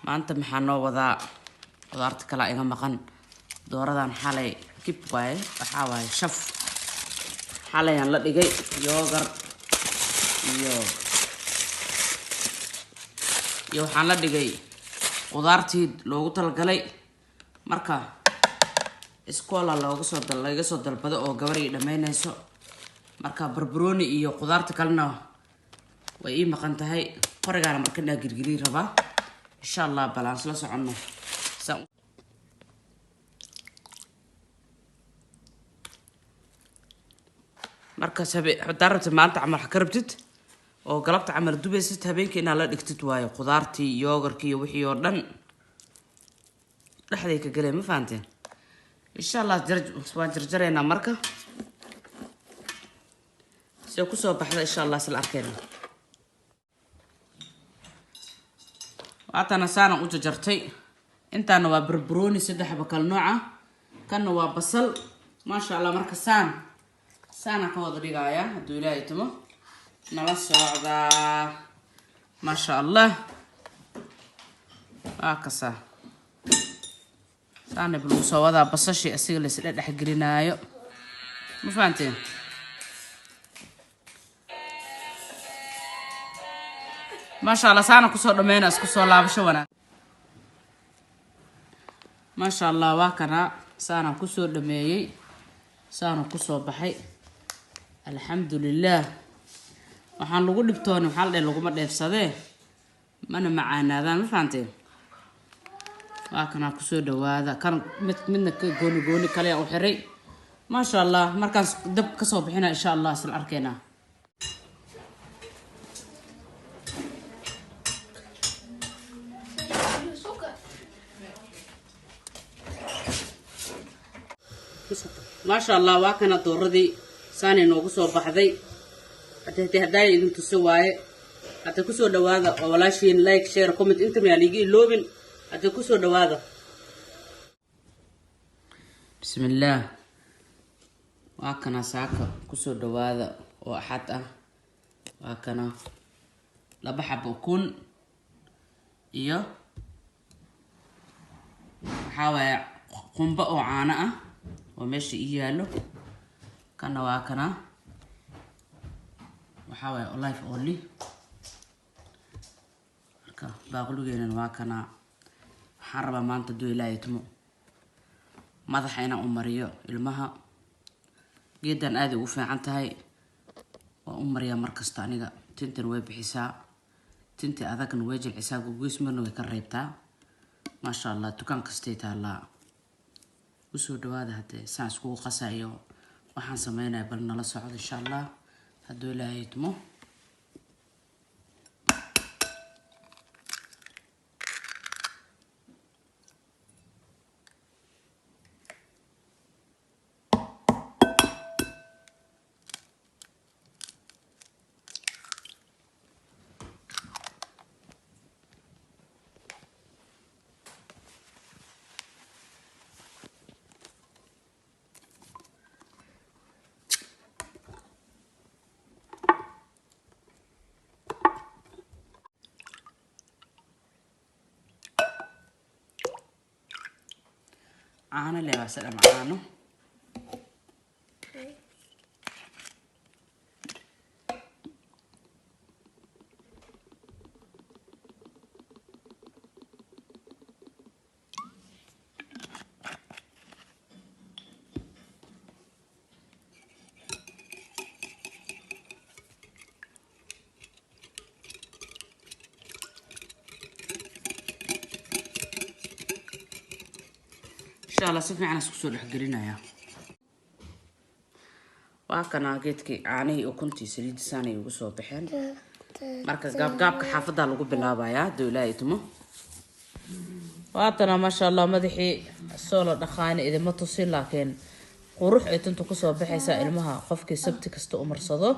maanta maxaa noo wadaa qudaarta kala iga maqan dooradan xalay kib waaye waxa waaye shaf xalayaan la dhigay yoogar iyo waxaan la dhigay qudaartii loogu talagalay marka iskoola laga soo dalbado oo gabar ay dhameynayso marka barbarooni iyo qudaarta kalena way ii maqan tahay qorigaana markana girgiri rabaa insha Allah balance la socono marka darabta maanta amal xkarabtid oo galabta amal dubaysid habeenkii inaa la dhigtid waayo qudaartii yoogarkii iyo wixii oo dhan dhaxday ka galay ma fahanteen insha Allah waan jarjareynaa marka si ku soo baxda insha Allah sal arkayna waatana saana u jarjartay intaana waa barbarooni saddex bakal nooca kana waa basal ma sha Allah marka saana ka wada dhigaya haduu Ilaahay timo nala socda ma sha Allah akasa saana bulu soo wada basashi asiga la isla dhex gelinaayo ma fahanteen ما شاء الله سانا كسر دمينا اسكسر لابشة وانا ما شاء الله واكنا سانا كسر دميي سانا كسر بحي الحمد لله وحن لقول بتوني وحال ده لقول ما تفسده ما أنا معنا ذا ما فهمتين واكنا كسر دواذا كان منك قولي كلي أو حري ما شاء الله مركز دب كسر بحنا إن شاء الله سل أركينا ما شاء الله واكنا دوردي ساني نوغو سو baxday haday idin tusawaaye hada ku soo dhawaada oo walaashiin like share comment inta ma liigi loobin hada ku soo dhawaada bismillaah waakana saaka ku soo dhawaada oo axad ah waakana laba xabo kun iyo waxa waaya qumba oo caana ah وماشي إياله كان واكنا وحاول الله يفعلي باقولوا جينا واكنا حرب ما أنت دوي لا يتمو ماذا حين أمريو المها جدا آذي وفي عنتهاي وأمريا مركز تاني تنتن ويب حساب تنتي أذاك نواجه الحساب وجوز منه يكرربتا ما شاء الله تكان كستيتها الله وسود هذا هذا ساس كو قصايو وحن سمينا بلنا لصعود إن شاء الله هدول لا يتمو أنا اللي بسلم عنه إن شاء الله سيفني أنا سكسور حقرينا يا وهكذا جيتك عني وكنتي سريد ساني وقصوا بحين مركز قاب كحافظها لقوا بالله يا دولاي تمو وهاتنا ما شاء الله مدحي الصولة دخاني إذا ما تصير لكن قروح أنتو قصوا بحيسا إلمها قفك سبتك استؤمر صدو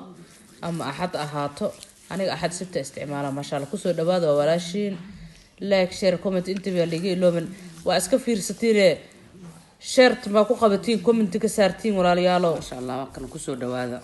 أما أحد أهاتو أنا أحد سبت استعمالها ما شاء الله قصوا دبادة وولاشين لايك شير كومنت انتبه اللي جي لو من وأسكفير ستيري شرط ما كو قبتين كومنت كسارتين ولا ليالو ما شاء الله كانوا كسو دوادا